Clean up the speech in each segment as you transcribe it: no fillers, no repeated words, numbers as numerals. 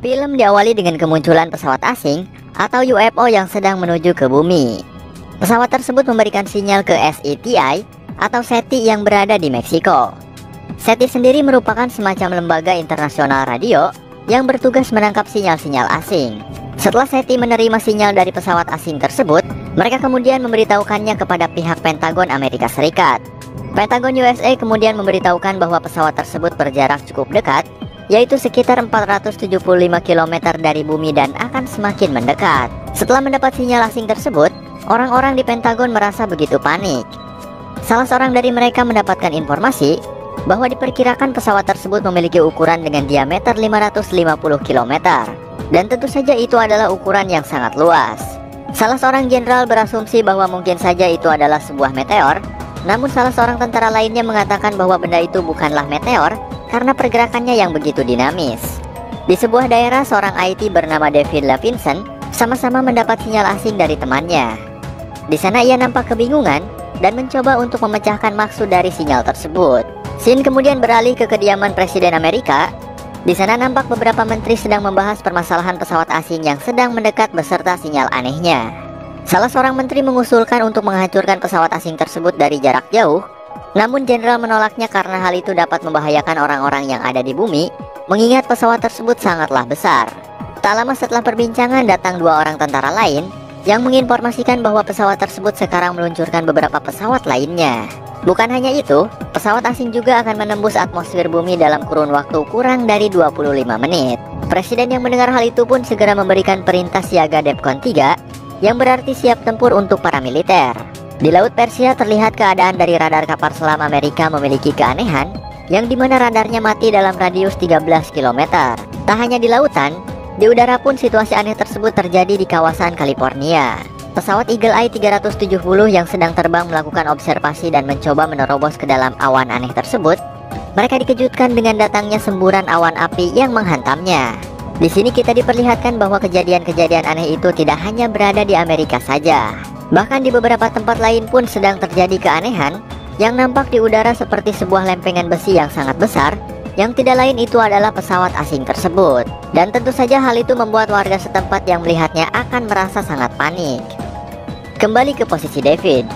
Film diawali dengan kemunculan pesawat asing atau UFO yang sedang menuju ke bumi. Pesawat tersebut memberikan sinyal ke SETI atau SETI yang berada di Meksiko. SETI sendiri merupakan semacam lembaga internasional radio yang bertugas menangkap sinyal-sinyal asing. Setelah SETI menerima sinyal dari pesawat asing tersebut, mereka kemudian memberitahukannya kepada pihak Pentagon Amerika Serikat. Pentagon USA kemudian memberitahukan bahwa pesawat tersebut berjarak cukup dekat, yaitu sekitar 475 km dari bumi dan akan semakin mendekat. Setelah mendapat sinyal asing tersebut, orang-orang di Pentagon merasa begitu panik. Salah seorang dari mereka mendapatkan informasi bahwa diperkirakan pesawat tersebut memiliki ukuran dengan diameter 550 km. Dan tentu saja itu adalah ukuran yang sangat luas. Salah seorang jenderal berasumsi bahwa mungkin saja itu adalah sebuah meteor. Namun salah seorang tentara lainnya mengatakan bahwa benda itu bukanlah meteor karena pergerakannya yang begitu dinamis. Di sebuah daerah, seorang IT bernama David Levinson sama-sama mendapat sinyal asing dari temannya. Di sana ia nampak kebingungan dan mencoba untuk memecahkan maksud dari sinyal tersebut. Scene kemudian beralih ke kediaman Presiden Amerika. Di sana nampak beberapa menteri sedang membahas permasalahan pesawat asing yang sedang mendekat beserta sinyal anehnya. Salah seorang menteri mengusulkan untuk menghancurkan pesawat asing tersebut dari jarak jauh. Namun jenderal menolaknya karena hal itu dapat membahayakan orang-orang yang ada di bumi, mengingat pesawat tersebut sangatlah besar. Tak lama setelah perbincangan datang dua orang tentara lain yang menginformasikan bahwa pesawat tersebut sekarang meluncurkan beberapa pesawat lainnya. Bukan hanya itu, pesawat asing juga akan menembus atmosfer bumi dalam kurun waktu kurang dari 25 menit. Presiden yang mendengar hal itu pun segera memberikan perintah siaga DEFCON 3, yang berarti siap tempur untuk para militer. Di Laut Persia terlihat keadaan dari radar kapal selam Amerika memiliki keanehan, yang dimana radarnya mati dalam radius 13 km. Tak hanya di lautan, di udara pun situasi aneh tersebut terjadi di kawasan California. Pesawat Eagle Eye 370 yang sedang terbang melakukan observasi dan mencoba menerobos ke dalam awan aneh tersebut. Mereka dikejutkan dengan datangnya semburan awan api yang menghantamnya. Di sini kita diperlihatkan bahwa kejadian-kejadian aneh itu tidak hanya berada di Amerika saja. Bahkan di beberapa tempat lain pun sedang terjadi keanehan yang nampak di udara seperti sebuah lempengan besi yang sangat besar, yang tidak lain itu adalah pesawat asing tersebut. Dan tentu saja hal itu membuat warga setempat yang melihatnya akan merasa sangat panik. Kembali ke posisi David.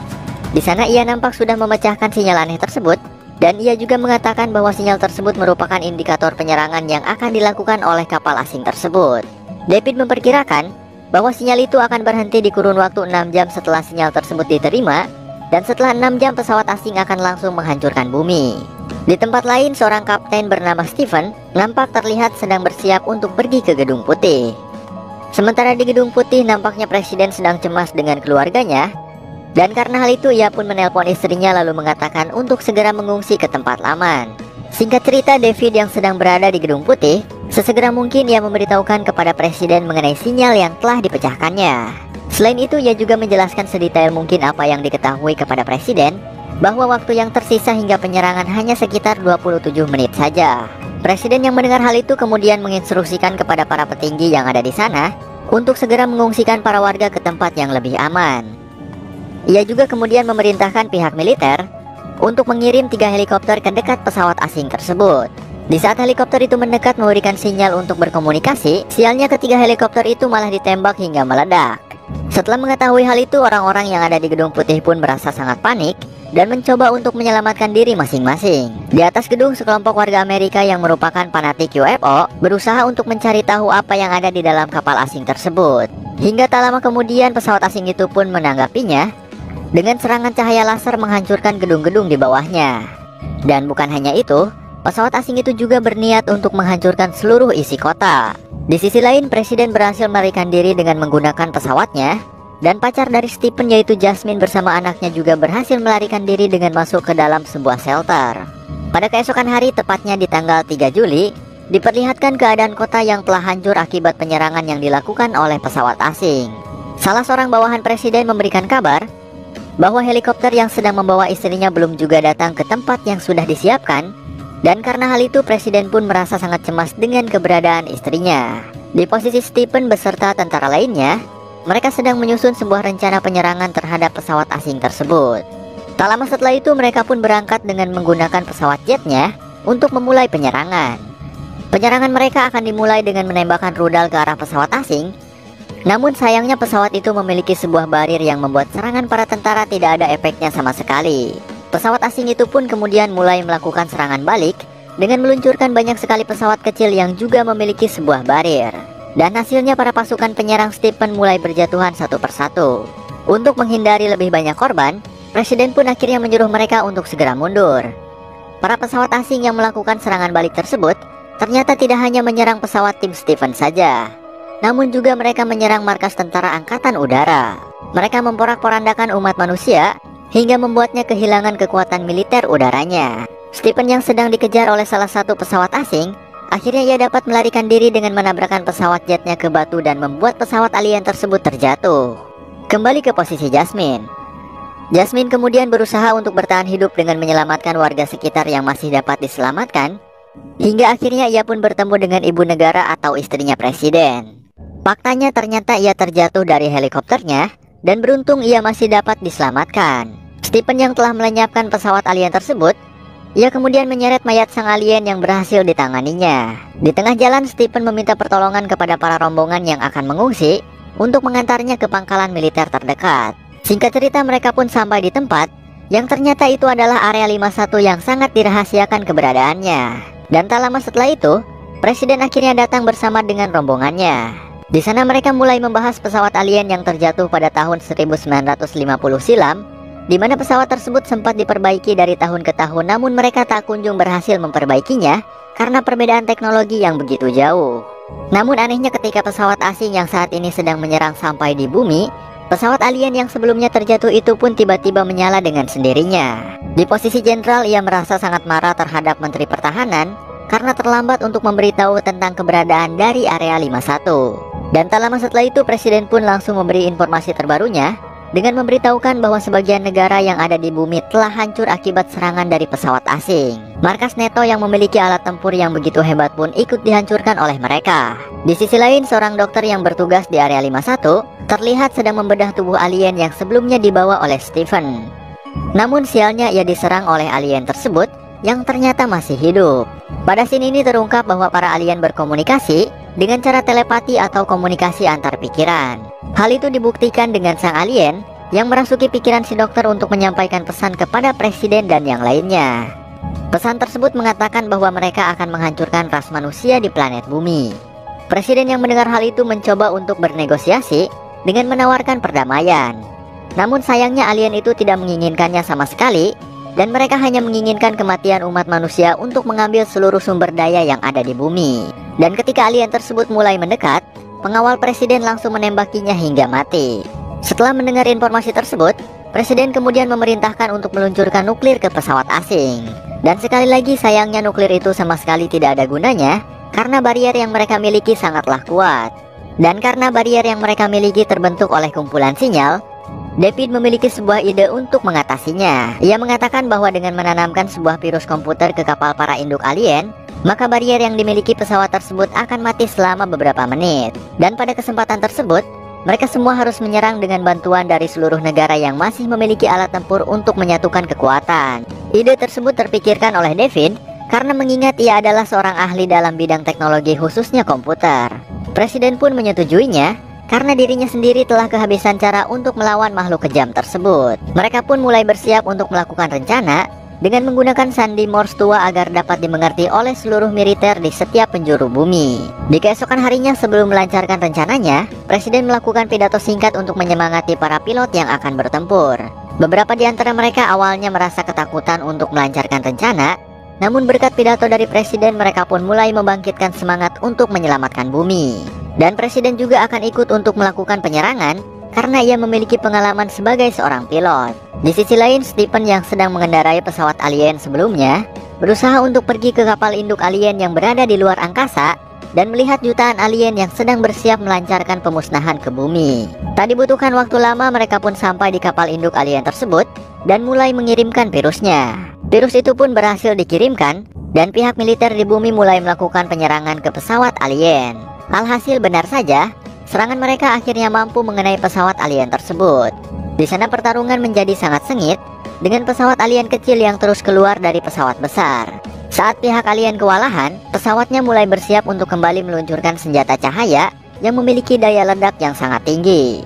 Di sana ia nampak sudah memecahkan sinyal aneh tersebut, dan ia juga mengatakan bahwa sinyal tersebut merupakan indikator penyerangan yang akan dilakukan oleh kapal asing tersebut. David memperkirakan bahwa sinyal itu akan berhenti di kurun waktu 6 jam setelah sinyal tersebut diterima, dan setelah 6 jam pesawat asing akan langsung menghancurkan bumi. Di tempat lain, seorang kapten bernama Stephen nampak terlihat sedang bersiap untuk pergi ke Gedung Putih. Sementara di Gedung Putih nampaknya presiden sedang cemas dengan keluarganya, dan karena hal itu ia pun menelpon istrinya lalu mengatakan untuk segera mengungsi ke tempat aman. Singkat cerita, David yang sedang berada di Gedung Putih sesegera mungkin ia memberitahukan kepada presiden mengenai sinyal yang telah dipecahkannya. Selain itu ia juga menjelaskan sedetail mungkin apa yang diketahui kepada presiden, bahwa waktu yang tersisa hingga penyerangan hanya sekitar 27 menit saja. Presiden yang mendengar hal itu kemudian menginstruksikan kepada para petinggi yang ada di sana untuk segera mengungsikan para warga ke tempat yang lebih aman. Ia juga kemudian memerintahkan pihak militer untuk mengirim 3 helikopter ke dekat pesawat asing tersebut. Di saat helikopter itu mendekat memberikan sinyal untuk berkomunikasi, sialnya ketiga helikopter itu malah ditembak hingga meledak. Setelah mengetahui hal itu, orang-orang yang ada di Gedung Putih pun merasa sangat panik dan mencoba untuk menyelamatkan diri masing-masing. Di atas gedung, sekelompok warga Amerika yang merupakan fanatik UFO berusaha untuk mencari tahu apa yang ada di dalam kapal asing tersebut. Hingga tak lama kemudian pesawat asing itu pun menanggapinya dengan serangan cahaya laser menghancurkan gedung-gedung di bawahnya. Dan bukan hanya itu, pesawat asing itu juga berniat untuk menghancurkan seluruh isi kota. Di sisi lain, presiden berhasil melarikan diri dengan menggunakan pesawatnya, dan pacar dari Stephen yaitu Jasmine bersama anaknya juga berhasil melarikan diri dengan masuk ke dalam sebuah shelter. Pada keesokan hari, tepatnya di tanggal 3 Juli, diperlihatkan keadaan kota yang telah hancur akibat penyerangan yang dilakukan oleh pesawat asing. Salah seorang bawahan presiden memberikan kabar bahwa helikopter yang sedang membawa istrinya belum juga datang ke tempat yang sudah disiapkan, dan karena hal itu presiden pun merasa sangat cemas dengan keberadaan istrinya. Di posisi Stephen beserta tentara lainnya, mereka sedang menyusun sebuah rencana penyerangan terhadap pesawat asing tersebut. Tak lama setelah itu mereka pun berangkat dengan menggunakan pesawat jetnya untuk memulai penyerangan. Penyerangan mereka akan dimulai dengan menembakkan rudal ke arah pesawat asing. Namun sayangnya pesawat itu memiliki sebuah barir yang membuat serangan para tentara tidak ada efeknya sama sekali. Pesawat asing itu pun kemudian mulai melakukan serangan balik dengan meluncurkan banyak sekali pesawat kecil yang juga memiliki sebuah barir. Dan hasilnya para pasukan penyerang Stephen mulai berjatuhan satu persatu. Untuk menghindari lebih banyak korban, Presiden pun akhirnya menyuruh mereka untuk segera mundur. Para pesawat asing yang melakukan serangan balik tersebut ternyata tidak hanya menyerang pesawat tim Stephen saja, namun juga mereka menyerang markas tentara angkatan udara. Mereka memporak-porandakan umat manusia hingga membuatnya kehilangan kekuatan militer udaranya. Stephen yang sedang dikejar oleh salah satu pesawat asing, akhirnya ia dapat melarikan diri dengan menabrakkan pesawat jetnya ke batu dan membuat pesawat alien tersebut terjatuh. Kembali ke posisi Jasmine. Jasmine kemudian berusaha untuk bertahan hidup dengan menyelamatkan warga sekitar yang masih dapat diselamatkan, hingga akhirnya ia pun bertemu dengan ibu negara atau istrinya presiden. Faktanya ternyata ia terjatuh dari helikopternya dan beruntung ia masih dapat diselamatkan. Stephen yang telah melenyapkan pesawat alien tersebut, ia kemudian menyeret mayat sang alien yang berhasil ditanganinya. Di tengah jalan, Stephen meminta pertolongan kepada para rombongan yang akan mengungsi untuk mengantarnya ke pangkalan militer terdekat. Singkat cerita, mereka pun sampai di tempat yang ternyata itu adalah area 51 yang sangat dirahasiakan keberadaannya. Dan tak lama setelah itu, Presiden akhirnya datang bersama dengan rombongannya. Di sana mereka mulai membahas pesawat alien yang terjatuh pada tahun 1950 silam, di mana pesawat tersebut sempat diperbaiki dari tahun ke tahun, namun mereka tak kunjung berhasil memperbaikinya karena perbedaan teknologi yang begitu jauh. Namun anehnya ketika pesawat asing yang saat ini sedang menyerang sampai di bumi, pesawat alien yang sebelumnya terjatuh itu pun tiba-tiba menyala dengan sendirinya. Di posisi jenderal, ia merasa sangat marah terhadap Menteri Pertahanan karena terlambat untuk memberitahu tentang keberadaan dari area 51. Dan tak lama setelah itu, Presiden pun langsung memberi informasi terbarunya dengan memberitahukan bahwa sebagian negara yang ada di bumi telah hancur akibat serangan dari pesawat asing. Markas NATO yang memiliki alat tempur yang begitu hebat pun ikut dihancurkan oleh mereka. Di sisi lain, seorang dokter yang bertugas di area 51 terlihat sedang membedah tubuh alien yang sebelumnya dibawa oleh Stephen. Namun sialnya ia diserang oleh alien tersebut yang ternyata masih hidup. Pada scene ini terungkap bahwa para alien berkomunikasi dengan cara telepati atau komunikasi antar pikiran. Hal itu dibuktikan dengan sang alien yang merasuki pikiran si dokter untuk menyampaikan pesan kepada presiden dan yang lainnya. Pesan tersebut mengatakan bahwa mereka akan menghancurkan ras manusia di planet bumi. Presiden yang mendengar hal itu mencoba untuk bernegosiasi dengan menawarkan perdamaian. Namun sayangnya alien itu tidak menginginkannya sama sekali, dan mereka hanya menginginkan kematian umat manusia untuk mengambil seluruh sumber daya yang ada di bumi. Dan ketika alien tersebut mulai mendekat, pengawal presiden langsung menembakinya hingga mati. Setelah mendengar informasi tersebut, presiden kemudian memerintahkan untuk meluncurkan nuklir ke pesawat asing. Dan sekali lagi sayangnya nuklir itu sama sekali tidak ada gunanya, karena barier yang mereka miliki sangatlah kuat. Dan karena barier yang mereka miliki terbentuk oleh kumpulan sinyal, David memiliki sebuah ide untuk mengatasinya. Ia mengatakan bahwa dengan menanamkan sebuah virus komputer ke kapal para induk alien, maka barier yang dimiliki pesawat tersebut akan mati selama beberapa menit. Dan pada kesempatan tersebut, mereka semua harus menyerang dengan bantuan dari seluruh negara yang masih memiliki alat tempur untuk menyatukan kekuatan. Ide tersebut terpikirkan oleh David karena mengingat ia adalah seorang ahli dalam bidang teknologi khususnya komputer. Presiden pun menyetujuinya karena dirinya sendiri telah kehabisan cara untuk melawan makhluk kejam tersebut. Mereka pun mulai bersiap untuk melakukan rencana dengan menggunakan sandi Morse tua agar dapat dimengerti oleh seluruh militer di setiap penjuru bumi. Di keesokan harinya sebelum melancarkan rencananya, Presiden melakukan pidato singkat untuk menyemangati para pilot yang akan bertempur. Beberapa di antara mereka awalnya merasa ketakutan untuk melancarkan rencana, namun berkat pidato dari Presiden mereka pun mulai membangkitkan semangat untuk menyelamatkan bumi. Dan Presiden juga akan ikut untuk melakukan penyerangan karena ia memiliki pengalaman sebagai seorang pilot. Di sisi lain, Stephen yang sedang mengendarai pesawat alien sebelumnya berusaha untuk pergi ke kapal induk alien yang berada di luar angkasa dan melihat jutaan alien yang sedang bersiap melancarkan pemusnahan ke bumi. Tak dibutuhkan waktu lama, mereka pun sampai di kapal induk alien tersebut dan mulai mengirimkan virusnya. Virus itu pun berhasil dikirimkan dan pihak militer di bumi mulai melakukan penyerangan ke pesawat alien. Alhasil benar saja, serangan mereka akhirnya mampu mengenai pesawat alien tersebut. Di sana pertarungan menjadi sangat sengit dengan pesawat alien kecil yang terus keluar dari pesawat besar. Saat pihak alien kewalahan, pesawatnya mulai bersiap untuk kembali meluncurkan senjata cahaya yang memiliki daya ledak yang sangat tinggi.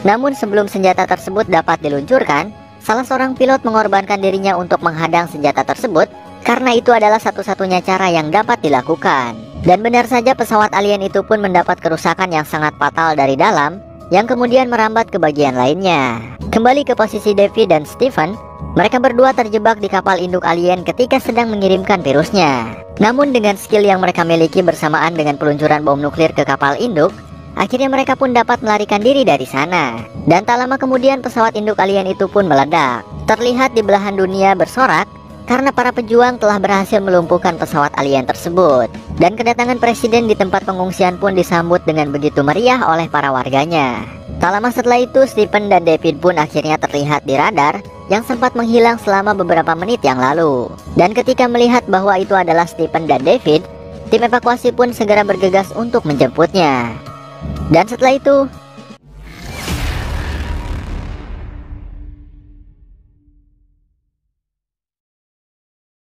Namun sebelum senjata tersebut dapat diluncurkan, salah seorang pilot mengorbankan dirinya untuk menghadang senjata tersebut karena itu adalah satu-satunya cara yang dapat dilakukan. Dan benar saja pesawat alien itu pun mendapat kerusakan yang sangat fatal dari dalam yang kemudian merambat ke bagian lainnya. Kembali ke posisi David dan Stephen, mereka berdua terjebak di kapal induk alien ketika sedang mengirimkan virusnya. Namun dengan skill yang mereka miliki bersamaan dengan peluncuran bom nuklir ke kapal induk, akhirnya mereka pun dapat melarikan diri dari sana. Dan tak lama kemudian pesawat induk alien itu pun meledak. Terlihat di belahan dunia bersorak karena para pejuang telah berhasil melumpuhkan pesawat alien tersebut. Dan kedatangan presiden di tempat pengungsian pun disambut dengan begitu meriah oleh para warganya. Tak lama setelah itu, Stephen dan David pun akhirnya terlihat di radar yang sempat menghilang selama beberapa menit yang lalu. Dan ketika melihat bahwa itu adalah Stephen dan David, tim evakuasi pun segera bergegas untuk menjemputnya. Dan setelah itu,